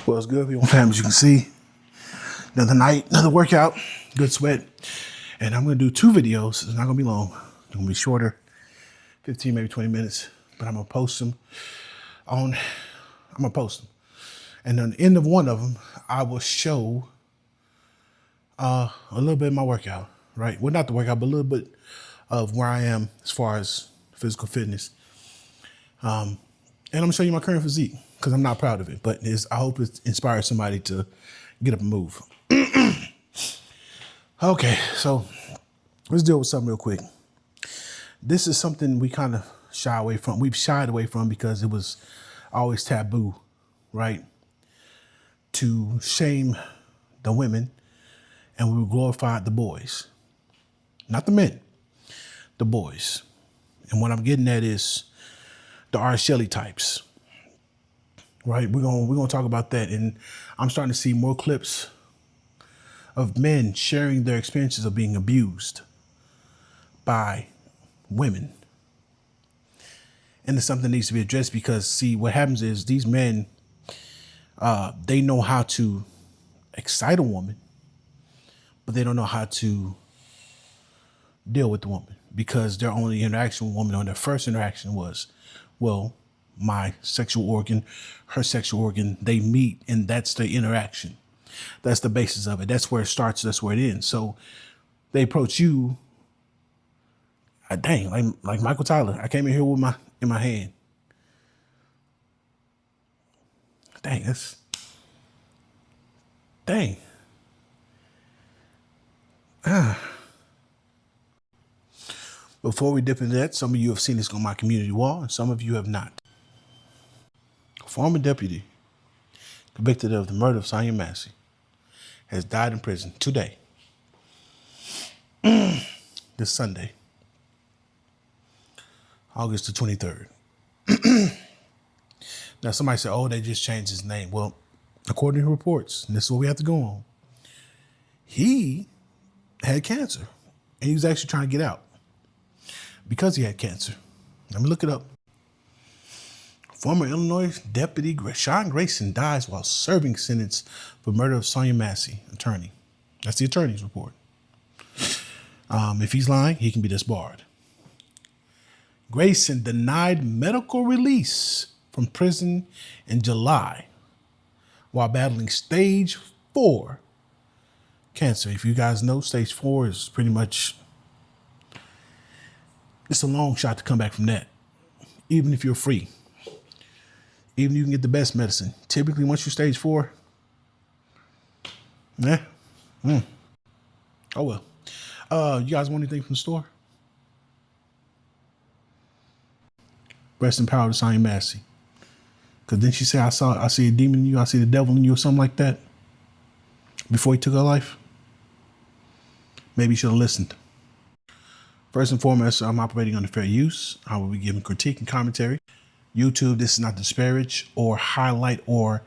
Well, it's good, people, fam. As you can see, another night, another workout, good sweat. And I'm going to do 2 videos. It's not going to be long. It's going to be shorter, 15, maybe 20 minutes. But I'm going to post them And at the end of one of them, I will show a little bit of my workout, right? Well, not the workout, but a little bit of where I am as far as physical fitness. And I'm going to show you my current physique because I'm not proud of it, but I hope it inspires somebody to get up and move. Okay, so let's deal with something real quick. This is something we kind of shy away from. We've shied away from because it was always taboo, right? To shame the women, and we glorified the boys. Not the men, the boys. And what I'm getting at is the R. Shelley types, right? We're gonna talk about that. And I'm starting to see more clips of men sharing their experiences of being abused by women. And it's something that needs to be addressed because, see, what happens is these men, they know how to excite a woman, but they don't know how to deal with the woman because their only interaction with a woman, or their first interaction was, well, my sexual organ, her sexual organ, they meet, and that's the interaction. That's the basis of it. That's where it starts. That's where it ends. So they approach you, dang, like Michael Tyler. I came in here with in my hand. Dang. Before we dip into that, some of you have seen this on my community wall, and some of you have not. A former deputy convicted of the murder of Sonya Massey has died in prison today, this Sunday, August the 23rd. Now, somebody said, oh, they just changed his name. Well, according to reports, and this is what we have to go on, he had cancer, and he was actually trying to get out because he had cancer. Let me look it up. Former Illinois Deputy Sean Grayson dies while serving sentence for murder of Sonya Massey, attorney. That's the attorney's report. If he's lying, he can be disbarred. Grayson denied medical release from prison in July while battling stage 4 cancer. If you guys know, stage 4 is pretty much, it's a long shot to come back from that, even if you're free. Even if you can get the best medicine. Typically, once you stage 4, oh well. You guys want anything from the store? Rest in power to Sonya Massey. Because then she said, I see a demon in you, I see the devil in you, or something like that, before he took her life. Maybe you should have listened. First and foremost, I'm operating under fair use. I will be giving critique and commentary. YouTube, this is not to disparage or highlight or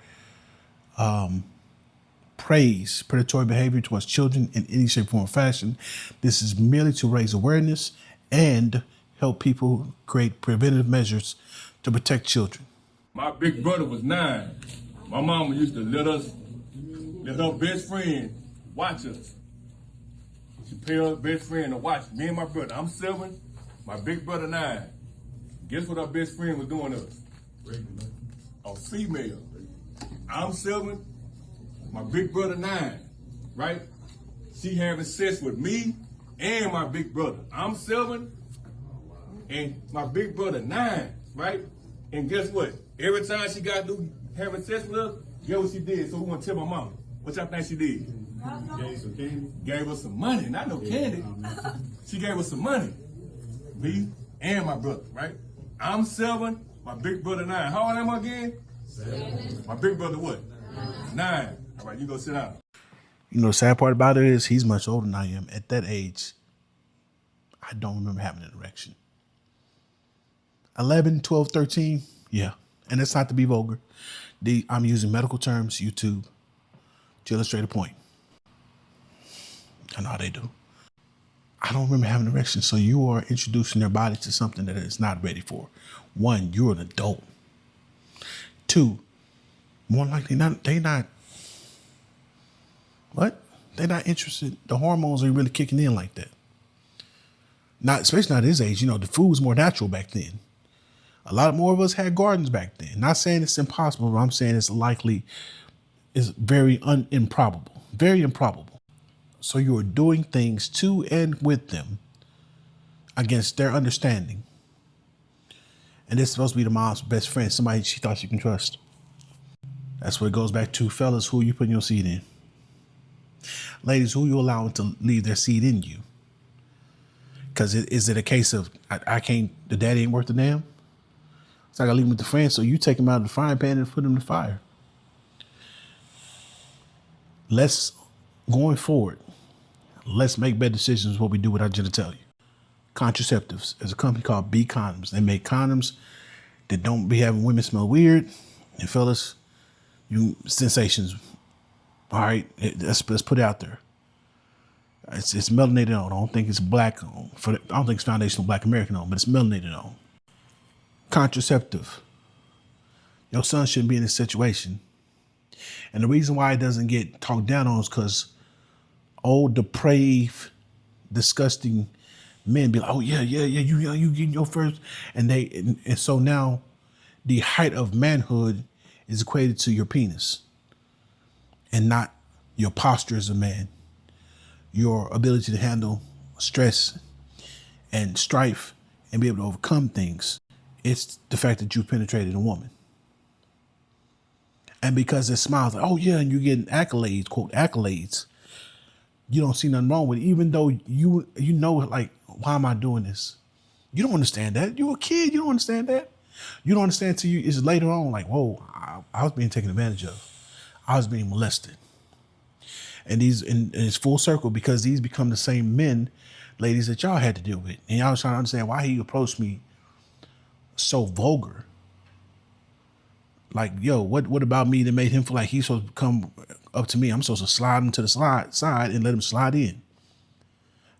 praise predatory behavior towards children in any shape, form, or fashion. This is merely to raise awareness and help people create preventative measures to protect children. My big brother was 9. My mama used to let her best friend watch us. She paid her best friend to watch me and my brother. I'm 7, my big brother 9. Guess what our best friend was doing to us? A female. I'm 7, my big brother 9, right? She having sex with me and my big brother. I'm 7 and my big brother 9, right? And guess what? Every time she got through having sex with us, guess what she did? So we want to tell my mama. What y'all think she did? Gave some candy. Gave us some money, not no candy. She gave us some money. Me and my brother, right? I'm 7, my big brother 9. How old am I again? 7. My big brother what? 9. All right, you go sit down. You know, the sad part about it is he's much older than I am. At that age, I don't remember having an erection. 11, 12, 13, yeah. And it's not to be vulgar. I'm using medical terms, YouTube, to illustrate a point. I know how they do. I don't remember having an erection. So you are introducing their body to something that it's not ready for. 1, you're an adult. 2, More likely not. They not. What? They're not interested. The hormones ain't really kicking in like that. Not especially not at his age. You know, the food was more natural back then. A lot more of us had gardens back then. Not saying it's impossible, but I'm saying it's likely, it's very improbable. Very improbable. So you are doing things to and with them against their understanding. And this is supposed to be the mom's best friend, somebody she thought she can trust. That's what it goes back to, fellas, who you putting your seed in? Ladies, who you allowing to leave their seed in you? Because is it a case of, I can't, the daddy ain't worth the damn? So I gotta leave him with the friend, so you take him out of the frying pan and put him in the fire. Going forward, let's make better decisions what we do with our genitalia. Contraceptives. There's a company called B Condoms. They make condoms that don't be having women smell weird. And fellas, you sensations. All right, let's put it out there. It's melanated on. I don't think it's black on. I don't think it's foundational Black American on, but it's melanated on. Contraceptive. Your son shouldn't be in this situation. And the reason why it doesn't get talked down on is because old, depraved, disgusting men be like, oh yeah, you getting your first, and so now the height of manhood is equated to your penis and not your posture as a man, your ability to handle stress and strife and be able to overcome things. It's the fact that you penetrated a woman. And because it smiles like, oh yeah, and you're getting accolades, quote accolades, you don't see nothing wrong with it, even though you know, like, why am I doing this? You don't understand that. You're a kid. You don't understand that. You don't understand until it's later on, like, whoa, I was being taken advantage of. I was being molested. And it's full circle because these become the same men, ladies, that y'all had to deal with. And y'all was trying to understand why he approached me so vulgar. Like, yo, what about me that made him feel like he's supposed to come up to me? I'm supposed to slide him to the side and let him slide in.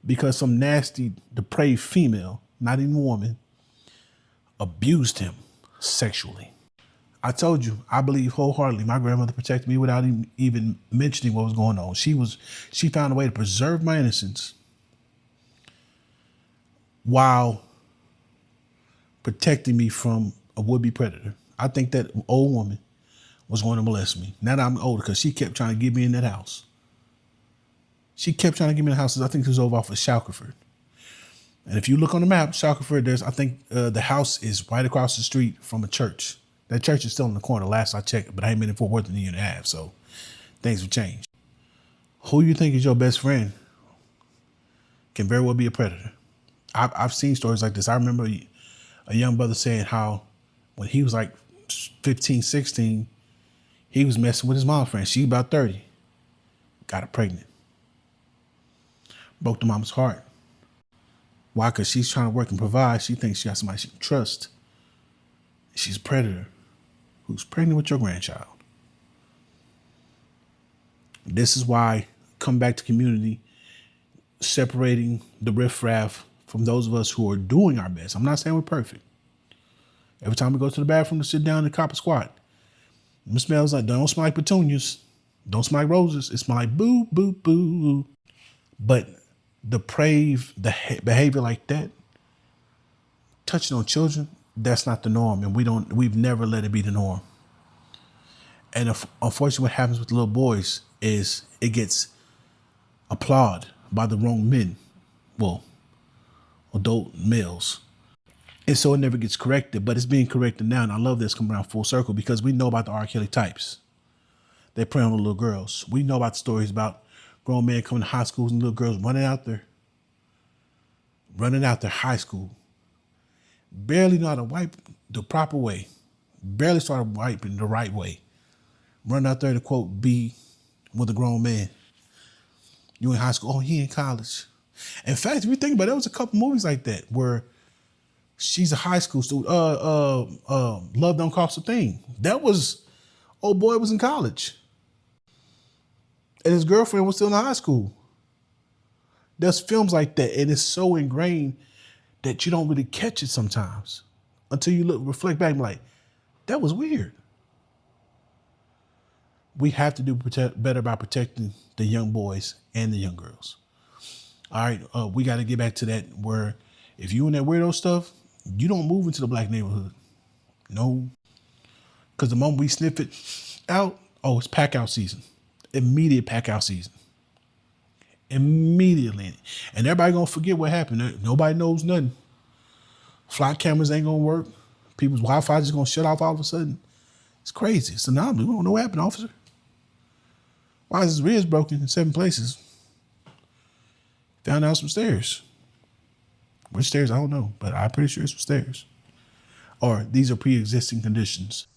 Because some nasty, depraved female, not even woman, abused him sexually. I told you, I believe wholeheartedly my grandmother protected me without even mentioning what was going on. She found a way to preserve my innocence while protecting me from a would-be predator. I think that old woman was going to molest me. Now that I'm older, because she kept trying to get me in that house. She kept trying to get me in the house. I think it was over off of Shackelford. And if you look on the map, Shackelford, I think the house is right across the street from a church. That church is still in the corner, last I checked, but I ain't been in Fort Worth in a year and a half, so things have changed. Who you think is your best friend can very well be a predator. I've seen stories like this. I remember a young brother saying how when he was like 15, 16, he was messing with his mom's friend. She about 30. Got her pregnant. Broke the mama's heart. Why? Because she's trying to work and provide. She thinks she got somebody she can trust. She's a predator who's pregnant with your grandchild. This is why come back to community, separating the riffraff from those of us who are doing our best. I'm not saying we're perfect. Every time we go to the bathroom to sit down and cop a squat, it smells like, don't smell like petunias. Don't smell like roses. It smells like boo, boo, boo. But depraved behavior like that, touching on children, that's not the norm. And we've never let it be the norm. And unfortunately, what happens with the little boys is it gets applauded by the wrong men. Well, adult males. And so it never gets corrected, but it's being corrected now. And I love this coming around full circle because we know about the R. Kelly types. They prey on the little girls. We know about the stories about grown men coming to high schools and little girls running out there high school. Barely know how to wipe the proper way. Barely started wiping the right way. Run out there to, quote, be with a grown man. You in high school. Oh, he in college. In fact, if you think about it, there was a couple movies like that where she's a high school student. Love Don't Cost a Thing. That was, old boy was in college. And his girlfriend was still in high school. There's films like that, and it's so ingrained that you don't really catch it sometimes until you reflect back and be like, that was weird. We have to do better by protecting the young boys and the young girls. All right, we got to get back to that where if you in that weirdo stuff, you don't move into the black neighborhood. No, because the moment we sniff it out, oh, it's pack out season. Immediate pack out season. Immediately. And everybody gonna forget what happened. Nobody knows nothing. Flight cameras ain't gonna work. People's Wi-Fi just gonna shut off all of a sudden. It's crazy. It's an anomaly. We don't know what happened, officer. Why is his ribs broken in 7 places? Found out some stairs. Which stairs? I don't know, but I'm pretty sure it's some stairs. Or these are pre-existing conditions.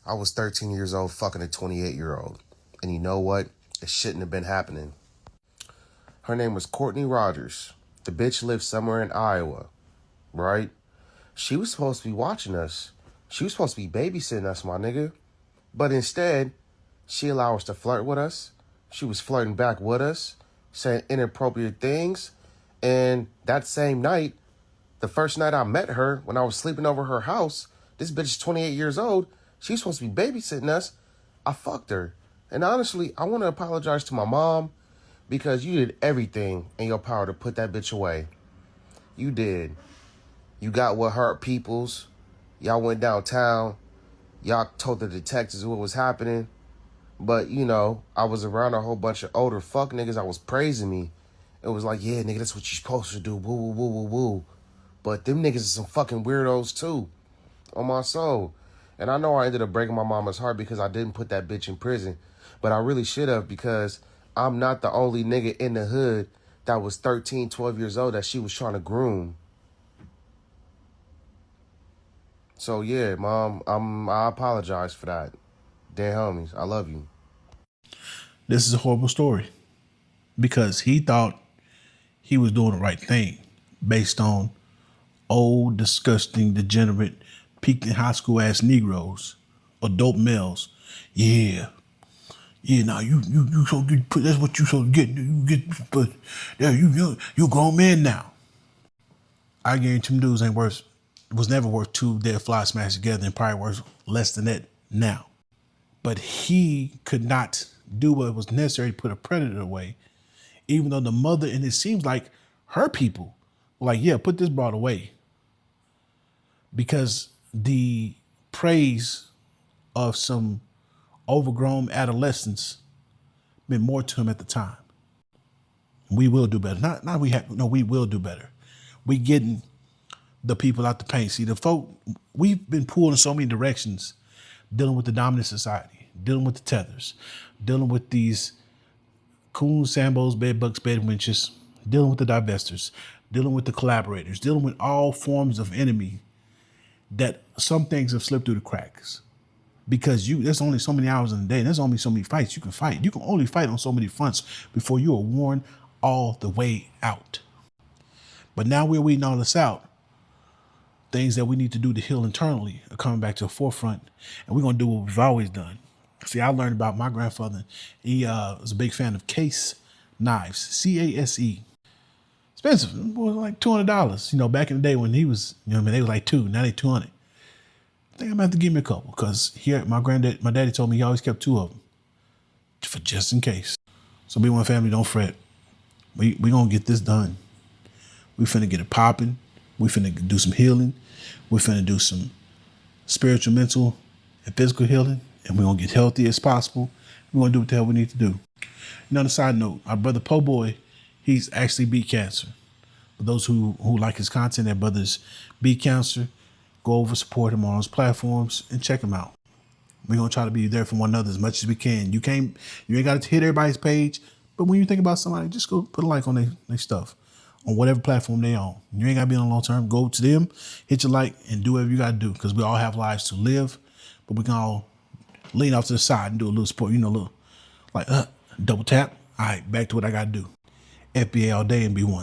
I was 13 years old fucking a 28-year-old. And you know what? It shouldn't have been happening. Her name was Courtney Rogers. The bitch lived somewhere in Iowa, right? She was supposed to be watching us. She was supposed to be babysitting us, my nigga. But instead, she allowed us to flirt with us. She was flirting back with us, saying inappropriate things. And that same night, the first night I met her, when I was sleeping over her house, this bitch is 28 years old. She's supposed to be babysitting us. I fucked her. And honestly, I want to apologize to my mom because you did everything in your power to put that bitch away. You did. You got what hurt peoples. Y'all went downtown. Y'all told the detectives what was happening. But, you know, I was around a whole bunch of older fuck niggas that was praising me. It was like, yeah, nigga, that's what you're supposed to do. Woo, woo, woo, woo, woo. But them niggas are some fucking weirdos, too. On my soul. And I know I ended up breaking my mama's heart because I didn't put that bitch in prison. But I really should have because I'm not the only nigga in the hood that was 13, 12 years old that she was trying to groom. So, yeah, Mom, I apologize for that. Dead homies, I love you. This is a horrible story because he thought he was doing the right thing based on old, disgusting, degenerate, peaked in high school ass Negroes, adult males. Yeah. Yeah, now you so good. That's what you so get. You get, but yeah, you grown man now. I guarantee them dudes ain't worth. Was never worth 2 dead flies smashed together, and probably worth less than that now. But he could not do what was necessary to put a predator away, even though the mother, and it seems like her people were like, yeah, put this broad away. Because the praise of some overgrown adolescents meant more to him at the time. We will do better. We will do better. We getting the people out the paint. See, the folk, we've been pulled in so many directions, dealing with the dominant society, dealing with the tethers, dealing with these coons, sambos, bedbugs, bedwinches, dealing with the divestors, dealing with the collaborators, dealing with all forms of enemy that some things have slipped through the cracks. Because there's only so many hours in the day, and there's only so many fights you can fight. You can only fight on so many fronts before you are worn all the way out. But now we're weeding all this out. Things that we need to do to heal internally are coming back to the forefront, and we're going to do what we've always done. See, I learned about my grandfather. He was a big fan of Case knives, CASE. Expensive. It was like $200. You know, back in the day when he was, you know what I mean, they was like $200, now they $200. I think I'm gonna have to give me a couple because here my daddy told me he always kept 2 of them for just in case. So B1 family, don't fret. We gonna get this done. We finna get it popping. We finna do some healing. We finna do some spiritual, mental, and physical healing, and we're gonna get healthy as possible. We're gonna do what the hell we need to do. And on a side note, our brother Po Boy, he's actually beat cancer. For those who like his content, that brother's beat cancer. Go over, support him on his platforms, and check him out. We're going to try to be there for one another as much as we can. You ain't got to hit everybody's page, but when you think about somebody, just go put a like on their stuff on whatever platform they on. You ain't got to be on long term. Go to them, hit your like, and do whatever you got to do because we all have lives to live, but we can all lean off to the side and do a little support, a little like double tap. All right, back to what I got to do. FBA all day and B1.